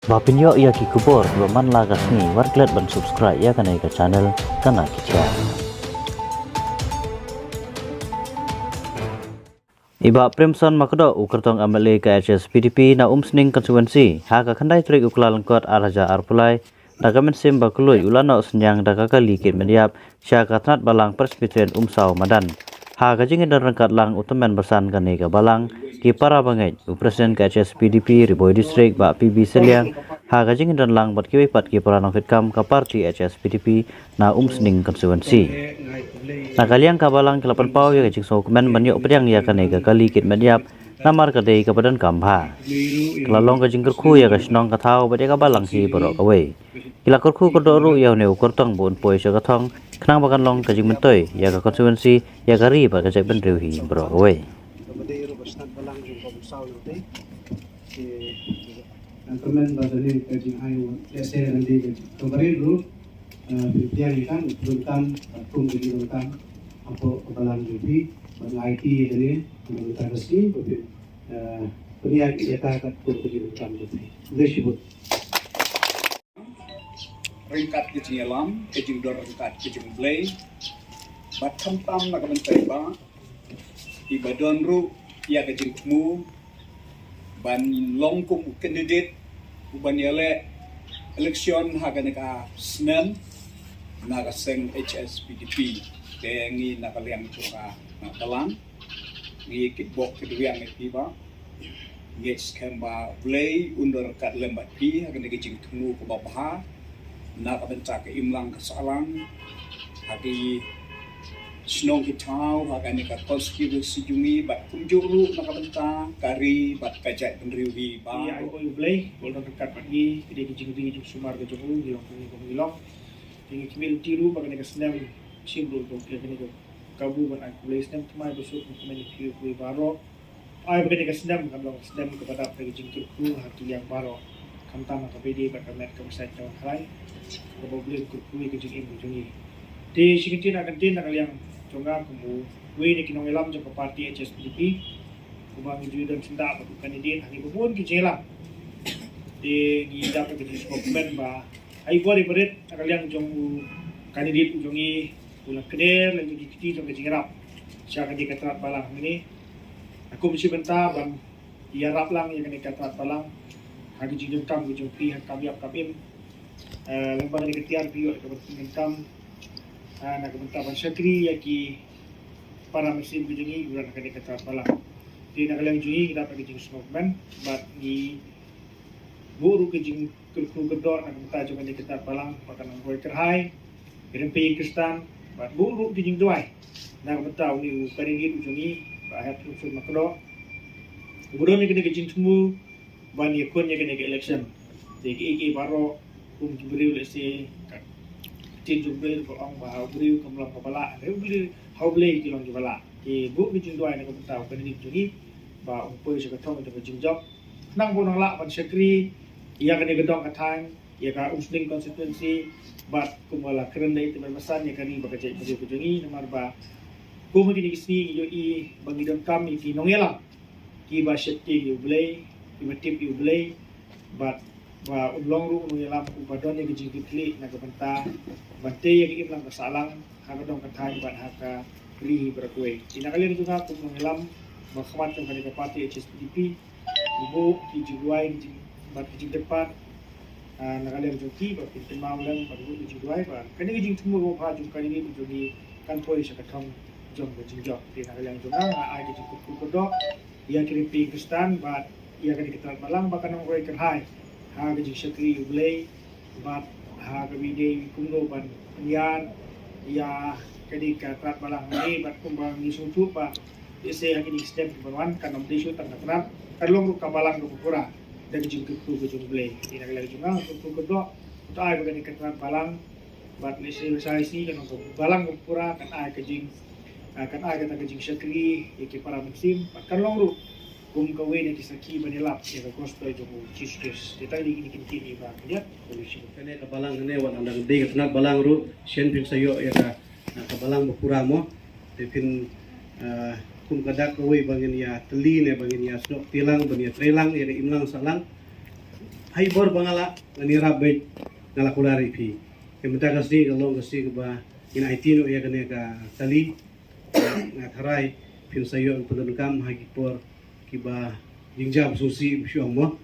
Bapinyo ia ki kubor man lagas ni warklet ban subscribe ya kanai ka channel kana kicha. Iba Premson makdo ukertong amale ka HS PDP na umsning konstituensi ha ka khandai trik uklalangkot araja arpulai dagamen sim bakuloi ulano senyang dagaka likit mediap sya katnat balang presbyterian umsau madan ha ka jingin dan rangkat lang utemen bersan kanai ka balang ki para bangai presiden ka HS PDP Riboy District ba PB Seliang ha ka jingin dan lang bat ki pat ki para nongfitkam ka parti HS PDP na umsning konstituensi. Nakaliang kabalang kelapan pau ya kecik sokumen banyak pedang ya kanai ka kali kit mediap namar kadai ka badan kambha. Kelalong ka jingkerku ya kasnong kathau badai ka balang hi borok away. Kila kurku kodoru ya ne ukurtong bun poi sa kathong kenang bakan long ka jing mentoi ya ka konstituensi ya kari ba ka cek ben hi borok away. Komen badali kajing ayu ese nanti kemarin dulu dia ikan belum tum jadi belum apa kebalan lebih banyak IT ini kita resmi peniak kita akan jadi belum lebih disebut ringkat kecil alam kecil dor ringkat kecil play batam tam nak mentai ba ibadon ru ya kecil mu ban longkum kandidat uban yale election haganeka snem naga seng HS PDP dengi nakaliang chuka nakalang ngi kitbok keduyang itiba ngi skemba play under kat lembat pi haganeka jing temu ko babaha nak benca ke imlang kesalang hagi snong kitau haganeka konski sejungi bat kunjuru nak benca kari bat kajat penriwi ba ya ko play bolon dekat pagi kede jing jing sumar ke jomu gilong gilong yang kimil tiru bagai negara senam simbol tu kerana itu kabu ban aku boleh senam cuma besok mungkin kiu kui baro ay bagai negara senam kalau senam kepada pergi jingkirku hati yang baro kamtam atau PD bagai net kebesaran tahun hari kalau boleh kui ke jingkir bujungi di sini nak kantin nak yang jonga kamu kui ni kinong elam jangka parti HS PDP kubang hijau dan sendak bagi kandidat hari pun kijelang di dapat jadi spokesman bah ai boleh berit kalian jong kandidat ujongi bulan keder lagi dikiti jong kejirap siapa di kata balang ini aku mesti bentah bang dia rap lang yang kena kata balang hagi jong kam jong pi kami ap kapim lembang di ketiar pi ke kam nak bentah bang syakri yaki para mesin ujongi bulan kena kata balang di nak kalian ujongi kita pergi jong smokeman bat di buru kejing kulku gedor nak minta jangan diketat balang pakan angkoi kerhai rempe kristan bat buru kejing duai nak minta uni kanini ujungi bahaya usul makdo buru ni kena kejing temu ban yakun ya kena ke election jadi baro beriu lesi tin jumbril ko ang bahau beriu kamlang kepala beriu hauble kilong kepala ki bu kejing duai nak minta kanini ujungi ba umpoi sekatong untuk kejing job nang bonang la ban sekri ia kena gedong katang, ia kena usning konstituensi, bat kumala kerana itu bermasan ia kena bekerja berjungi, nomor ba, kumudi di sini iyo i bagi dong kami ki nongelang, ki ba syekti iyo belai, ki batip iyo belai, bat ba ulong ru nongelang ubadon yang kejing klik nak bentah, bante yang imlang kesalang, haka dong katang bat haka beri berkuai. Ina kalian juga kum nongelang, berkhidmat dengan parti HS PDP, ibu ki juai bat kejing depan nakalian joki bat pintu maulan bat kejing juai bat kena kejing temu ba jung kali ni jogi kan poi sakatong jong kejing jok di nakalian jonga ai kejing kodok ia kiri pi kristan bat ia kena kita balang bakan ngoi kerhai ha kejing syakri ublei bat ha kebide kumno ban nian ia kedi katrat balang ni bat kumbang ni sungtu ba ese kini step berwan kan nom disu tan naknap kalong ka balang ko pura dan jingkuku kejung belai. Di negara juga untuk kedua untuk ayah bagi keterangan balang, buat lesi saya sini kan untuk balang pura kan ayah kejing, kan ayah kata kejing syakri, iki para musim, kan longru, kawe ni kisaki banilap, ya kosтой jemu ciskus. Kita ini kini ibaratnya polisi. Kene ka balang ne wan andang de keterangan balang ru, sien pin sayo ya ka balang pura mo, pin kum kadak kowe bangin ya teli ne bangin ya snok tilang bangin trelang ya imlang salang hai bor bangala ngani rabbet ngala kulari pi kemta gasdi galong gasdi ke ba in IT no ya kene ka kali ngathrai pin sayo ang pedon kam hagi por ki ba jingjab susi syu mo